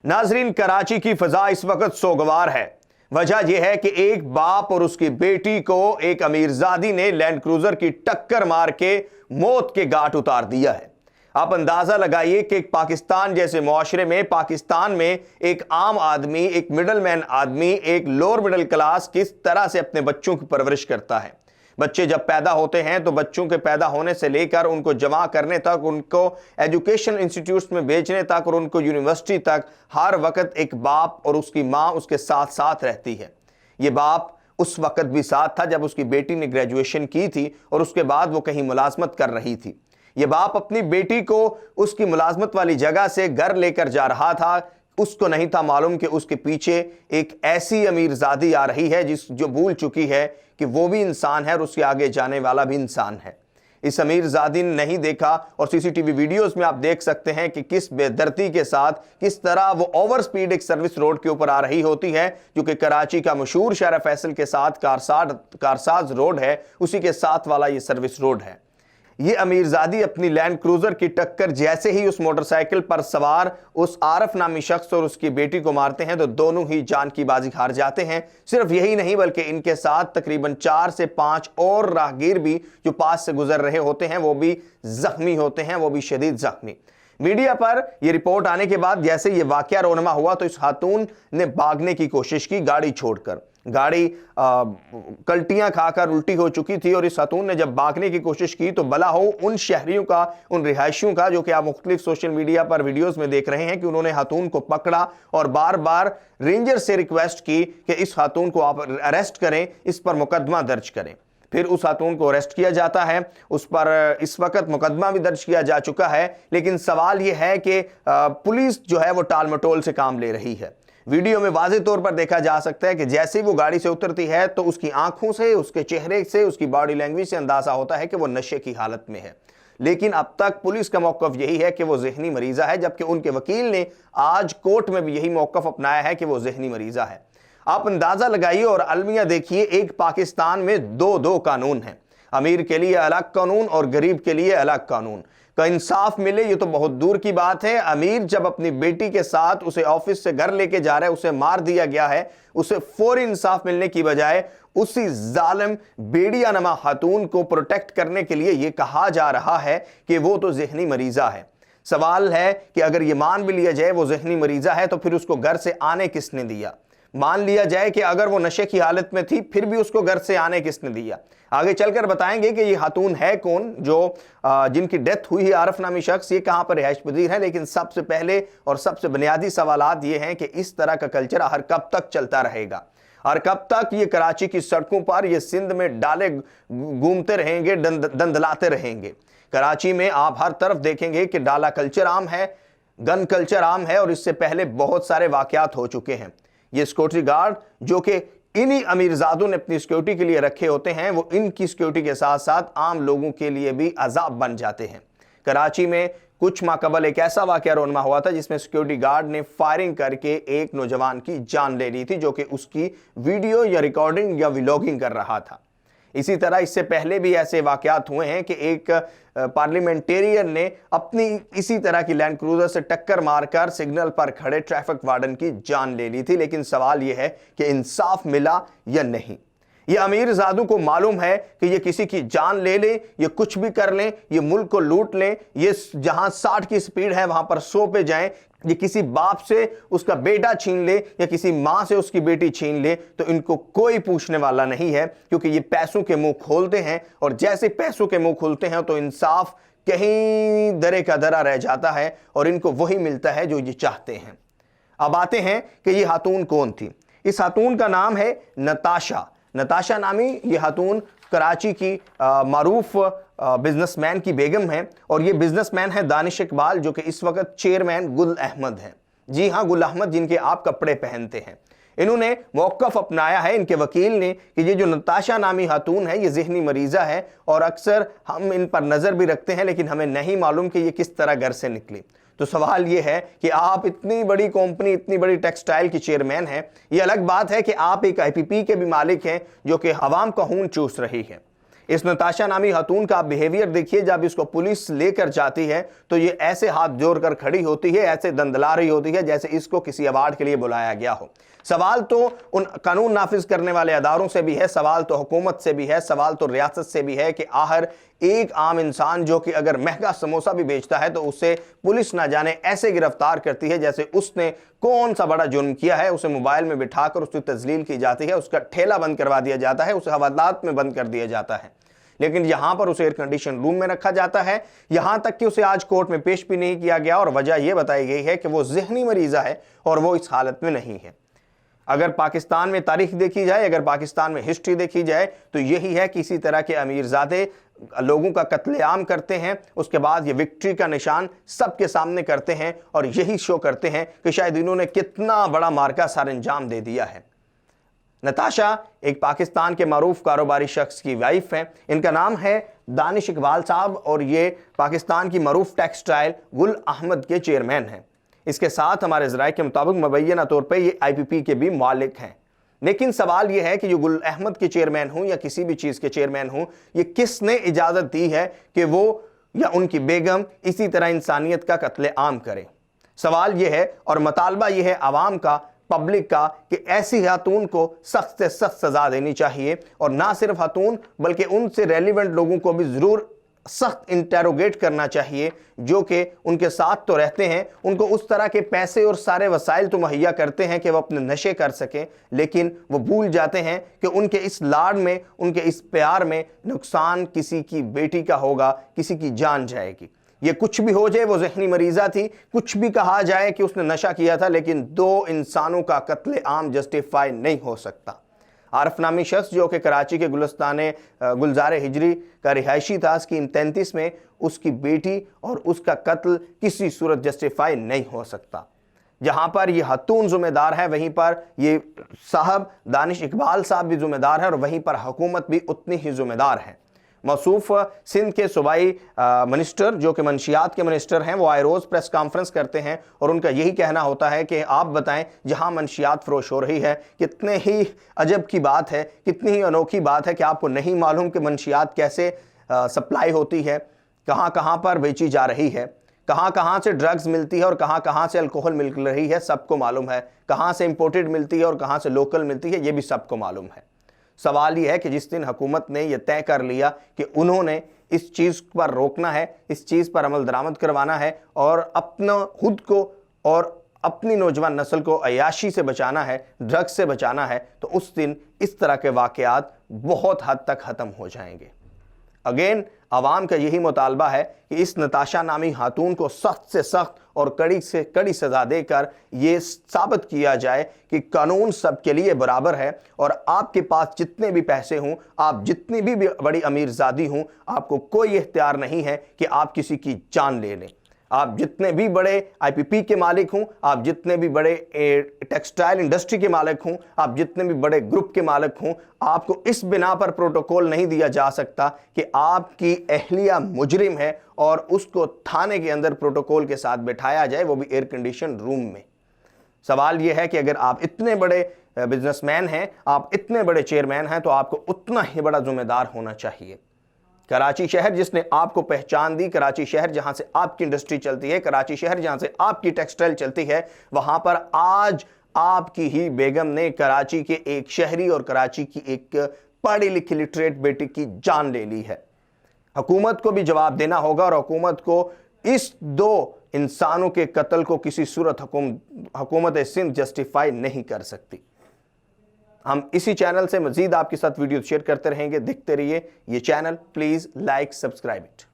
नाजरीन, कराची की फजा इस वक्त सोगवार है। वजह यह है कि एक बाप और उसकी बेटी को एक अमीरजादी ने लैंड क्रूजर की टक्कर मार के मौत के घाट उतार दिया है। आप अंदाजा लगाइए कि पाकिस्तान जैसे मुआशरे में, पाकिस्तान में एक आम आदमी, एक मिडल मैन आदमी, एक लोअर मिडिल क्लास किस तरह से अपने बच्चों की परवरिश करता है। बच्चे जब पैदा होते हैं तो बच्चों के पैदा होने से लेकर उनको जमा करने तक, उनको एजुकेशन इंस्टीट्यूट्स में भेजने तक और उनको यूनिवर्सिटी तक हर वक्त एक बाप और उसकी माँ उसके साथ साथ रहती है। ये बाप उस वक्त भी साथ था जब उसकी बेटी ने ग्रेजुएशन की थी और उसके बाद वो कहीं मुलाजमत कर रही थी। ये बाप अपनी बेटी को उसकी मुलाजमत वाली जगह से घर लेकर जा रहा था। उसको नहीं था मालूम कि उसके पीछे एक ऐसी अमीरजादी आ रही है जो भूल चुकी है कि वो भी इंसान है और उसके आगे जाने वाला भी इंसान है। इस अमीरजादी ने नहीं देखा और सीसीटीवी वीडियोस में आप देख सकते हैं कि किस बेदर्दी के साथ किस तरह वो ओवर स्पीड एक सर्विस रोड के ऊपर आ रही होती है, जो कि कराची का मशहूर शहर फैसल के साथ कारसाज रोड है, उसी के साथ वाला ये सर्विस रोड है। ये अमीरजादी अपनी लैंड क्रूजर की टक्कर जैसे ही उस मोटरसाइकिल पर सवार उस आरफ नामी शख्स और उसकी बेटी को मारते हैं तो दोनों ही जान की बाजी हार जाते हैं। सिर्फ यही नहीं बल्कि इनके साथ तकरीबन 4 से 5 और राहगीर भी जो पास से गुजर रहे होते हैं वो भी जख्मी होते हैं, वो भी शदीद जख्मी। मीडिया पर यह रिपोर्ट आने के बाद जैसे ये वाकया रोनमा हुआ तो इस खातून ने भागने की कोशिश की गाड़ी छोड़कर। गाड़ी कल्टियां खाकर उल्टी हो चुकी थी और इस खातून ने जब भागने की कोशिश की तो भला हो उन शहरियों का, उन रिहायशियों का, जो कि आप मुख्तलिफ सोशल मीडिया पर वीडियोस में देख रहे हैं कि उन्होंने खातून को पकड़ा और बार बार रेंजर से रिक्वेस्ट की कि इस खातून को आप अरेस्ट करें, इस पर मुकदमा दर्ज करें। फिर उस खातून को अरेस्ट किया जाता है, उस पर इस वक्त मुकदमा भी दर्ज किया जा चुका है। लेकिन सवाल यह है कि पुलिस जो है वो टाल मटोल से काम ले रही है। वीडियो में वाज़ेह तौर पर देखा जा सकता है कि जैसे ही वो गाड़ी से उतरती है तो उसकी आंखों से, उसके चेहरे से, उसकी बॉडी लैंग्वेज से अंदाजा होता है कि वो नशे की हालत में है। लेकिन अब तक पुलिस का मौक़िफ़ यही है कि वो ज़हनी मरीज़ा है, जबकि उनके वकील ने आज कोर्ट में भी यही मौक़िफ़ अपनाया है कि वो ज़हनी मरीज़ा है। आप अंदाजा लगाइए और अलमिया देखिए, एक पाकिस्तान में दो कानून हैं, अमीर के लिए अलग कानून और गरीब के लिए अलग कानून। का इंसाफ मिले ये तो बहुत दूर की बात है। अमीर जब अपनी बेटी के साथ उसे ऑफिस से घर लेके जा रहा है, उसे मार दिया गया है, उसे फौरी इंसाफ मिलने की बजाय उसी जालिम बेड़िया नमा खातून को प्रोटेक्ट करने के लिए ये कहा जा रहा है कि वो तो ज़हनी मरीज़ा है। सवाल है कि अगर ये मान भी लिया जाए वो ज़हनी मरीज़ा है तो फिर उसको घर से आने किसने दिया? मान लिया जाए कि अगर वो नशे की हालत में थी फिर भी उसको घर से आने किसने दिया? आगे चलकर बताएंगे कि ये खातून है कौन जो जिनकी डेथ हुई है, आरफ नामी शख्स, ये कहां पर रिहाइश पजीर है। लेकिन सबसे पहले और सबसे बुनियादी सवालात ये हैं कि इस तरह का कल्चर हर कब तक चलता रहेगा और कब तक ये कराची की सड़कों पर, ये सिंध में डाले घूमते रहेंगे, दंदलाते रहेंगे। कराची में आप हर तरफ देखेंगे कि डाला कल्चर आम है, गन कल्चर आम है और इससे पहले बहुत सारे वाकयात हो चुके हैं। ये सिक्योरिटी गार्ड जो कि इन्हीं अमीरजादों ने अपनी सिक्योरिटी के लिए रखे होते हैं, वो इनकी सिक्योरिटी के साथ साथ आम लोगों के लिए भी अजाब बन जाते हैं। कराची में कुछ माह कबल एक ऐसा वाकया रोनमा हुआ था जिसमें सिक्योरिटी गार्ड ने फायरिंग करके एक नौजवान की जान ले ली थी, जो कि उसकी वीडियो या रिकॉर्डिंग या व्लॉगिंग कर रहा था। इसी तरह इससे पहले भी ऐसे वाकयात हुए हैं कि एक पार्लियामेंटेरियन ने अपनी इसी तरह की लैंड क्रूजर से टक्कर मारकर सिग्नल पर खड़े ट्रैफिक वार्डन की जान ले ली थी। लेकिन सवाल यह है कि इंसाफ मिला या नहीं। ये अमीर ज़ादों को मालूम है कि ये किसी की जान ले लें, ये कुछ भी कर लें, ये मुल्क को लूट लें, ये जहां 60 की स्पीड है वहां पर 100 पे जाएं, ये किसी बाप से उसका बेटा छीन ले या किसी माँ से उसकी बेटी छीन ले तो इनको कोई पूछने वाला नहीं है, क्योंकि ये पैसों के मुंह खोलते हैं और जैसे पैसों के मुंह खुलते हैं तो इंसाफ कहीं दरे का दरा रह जाता है और इनको वही मिलता है जो ये चाहते हैं। अब आते हैं कि ये खातून कौन थी। इस खातून का नाम है नताशा नामी ये खातून कराची की मारूफ बिजनेसमैन की बेगम है और ये बिजनेसमैन है दानिश इकबाल, जो कि इस वक्त चेयरमैन गुल अहमद हैं। जी हाँ, गुल अहमद जिनके आप कपड़े पहनते हैं। इन्होंने मौक़िफ़ अपनाया है, इनके वकील ने, कि ये जो नताशा नामी खातून है ये ज़हनी मरीज़ा है और अक्सर हम इन पर नज़र भी रखते हैं लेकिन हमें नहीं मालूम कि ये किस तरह घर से निकली। तो सवाल ये है कि आप इतनी बड़ी कंपनी, इतनी बड़ी टेक्सटाइल की चेयरमैन हैं, ये अलग बात है कि आप एक आईपीपी के भी मालिक हैं जो कि अवाम का खून चूस रही है। इस नताशा नामी खातून का बिहेवियर देखिए, जब इसको पुलिस लेकर जाती है तो ये ऐसे हाथ जोड़कर खड़ी होती है, ऐसे दंदला रही होती है जैसे इसको किसी अवार्ड के लिए बुलाया गया हो। सवाल तो उन कानून नाफिज करने वाले अदारों से भी है, सवाल तो हुकूमत से भी है, सवाल तो रियासत से भी है कि आखिर एक आम इंसान जो कि अगर महंगा समोसा भी बेचता है तो उसे पुलिस ना जाने ऐसे गिरफ्तार करती है जैसे उसने कौन सा बड़ा जुर्म किया है। उसे मोबाइल में बिठाकर उसकी तजलील की जाती है, उसका ठेला बंद करवा दिया जाता है, उसे हवालात में बंद कर दिया जाता है, लेकिन यहां पर उसे एयर कंडीशन रूम में रखा जाता है। यहां तक कि उसे आज कोर्ट में पेश भी नहीं किया गया और वजह यह बताई गई है कि वो ज़हनी मरीज़ा है और वो इस हालत में नहीं है। अगर पाकिस्तान में तारीख देखी जाए, अगर पाकिस्तान में हिस्ट्री देखी जाए तो यही है कि इसी तरह के अमीरजादे लोगों का कत्लेआम करते हैं, उसके बाद ये विक्ट्री का निशान सबके सामने करते हैं और यही शो करते हैं कि शायद इन्होंने कितना बड़ा मार्का सर अंजाम दे दिया है। नताशा एक पाकिस्तान के मारूफ कारोबारी शख्स की वाइफ हैं। इनका नाम है दानिश इकबाल साहब और ये पाकिस्तान की मारूफ टेक्सटाइल गुल अहमद के चेयरमैन हैं। इसके साथ हमारे ज़राए के मुताबिक मुबैना तौर पे ये IPP के भी मालिक हैं। लेकिन सवाल ये है कि जो गुल अहमद के चेयरमैन हूँ या किसी भी चीज़ के चेयरमैन हूँ, ये किसने इजाज़त दी है कि वो या उनकी बेगम इसी तरह इंसानियत का कत्लेआम करें। सवाल ये है और मुतालबा ये है आवाम का, पब्लिक का, कि ऐसी खातून को सख्त से सख्त सज़ा देनी चाहिए और ना सिर्फ खातून बल्कि उनसे रेलिवेंट लोगों को भी ज़रूर सख्त इंटेरोगेट करना चाहिए जो कि उनके साथ तो रहते हैं, उनको उस तरह के पैसे और सारे वसाइल तो मुहैया करते हैं कि वो अपने नशे कर सकें, लेकिन वो भूल जाते हैं कि उनके इस लाड में, उनके इस प्यार में नुकसान किसी की बेटी का होगा, किसी की जान जाएगी। ये कुछ भी हो जाए, वो ज़हनी मरीज़ा थी, कुछ भी कहा जाए कि उसने नशा किया था, लेकिन 2 इंसानों का कत्लेआम जस्टिफाई नहीं हो सकता। आरफ नामी शख्स जो कि कराची के गुलजार हिजरी का रिहायशी था, स्कीम 33 में उसकी बेटी और उसका कत्ल किसी सूरत जस्टिफाई नहीं हो सकता। जहां पर ये खातून ज़िम्मेदार है, वहीं पर ये साहब दानिश इकबाल साहब भी ज़िम्मेदार है और वहीं पर हुकूमत भी उतनी ही ज़िम्मेदार है। मौसूफ सिंध के सूबाई मिनिस्टर जो कि मंशियात के मिनिस्टर हैं, वो आए रोज़ प्रेस कॉन्फ्रेंस करते हैं और उनका यही कहना होता है कि आप बताएं जहां मंशियात फरोश हो रही है, कितने ही अजब की बात है, कितनी ही अनोखी बात है कि आपको नहीं मालूम कि मंशियात कैसे सप्लाई होती है, कहां कहां पर बेची जा रही है, कहां कहां से ड्रग्स मिलती है और कहां कहां से अल्कोहल मिल रही है, सबको मालूम है। कहां से इंपोर्टेड मिलती है और कहां से लोकल मिलती है, ये भी सबको मालूम है। सवाल यह है कि जिस दिन हुकूमत ने यह तय कर लिया कि उन्होंने इस चीज़ पर रोकना है, इस चीज़ पर अमल दरामद करवाना है और अपना खुद को और अपनी नौजवान नस्ल को अयाशी से बचाना है, ड्रग्स से बचाना है, तो उस दिन इस तरह के वाक़यात बहुत हद तक ख़त्म हो जाएंगे। अगेन आवाम का यही मुतालबा है कि इस नताशा नामी खातून को सख्त से सख्त और कड़ी से कड़ी सज़ा देकर ये साबित किया जाए कि कानून सबके लिए बराबर है और आपके पास जितने भी पैसे हों, आप जितनी भी बड़ी अमीरजादी हों, आपको कोई इख्तियार नहीं है कि आप किसी की जान ले लें। आप जितने भी बड़े IPP के मालिक हों, आप जितने भी बड़े टेक्सटाइल इंडस्ट्री के मालिक हों, आप जितने भी बड़े ग्रुप के मालिक हों, आपको इस बिना पर प्रोटोकॉल नहीं दिया जा सकता कि आपकी अहलिया मुजरिम है और उसको थाने के अंदर प्रोटोकॉल के साथ बैठाया जाए, वो भी एयर कंडीशन रूम में। सवाल यह है कि अगर आप इतने बड़े बिजनेसमैन हैं, आप इतने बड़े चेयरमैन हैं, तो आपको उतना ही बड़ा जिम्मेदार होना चाहिए। कराची शहर जिसने आपको पहचान दी, कराची शहर जहां से आपकी इंडस्ट्री चलती है, कराची शहर जहां से आपकी टेक्सटाइल चलती है, वहां पर आज आपकी ही बेगम ने कराची के एक शहरी और कराची की एक पढ़ी लिखी लिटरेट बेटी की जान ले ली है। हुकूमत को भी जवाब देना होगा और हुकूमत को इस 2 इंसानों के कत्ल को किसी सूरत हुकूमत सिंध जस्टिफाई नहीं कर सकती। हम इसी चैनल से मजीद आपके साथ वीडियो शेयर करते रहेंगे। देखते रहिए ये channel, please like subscribe it.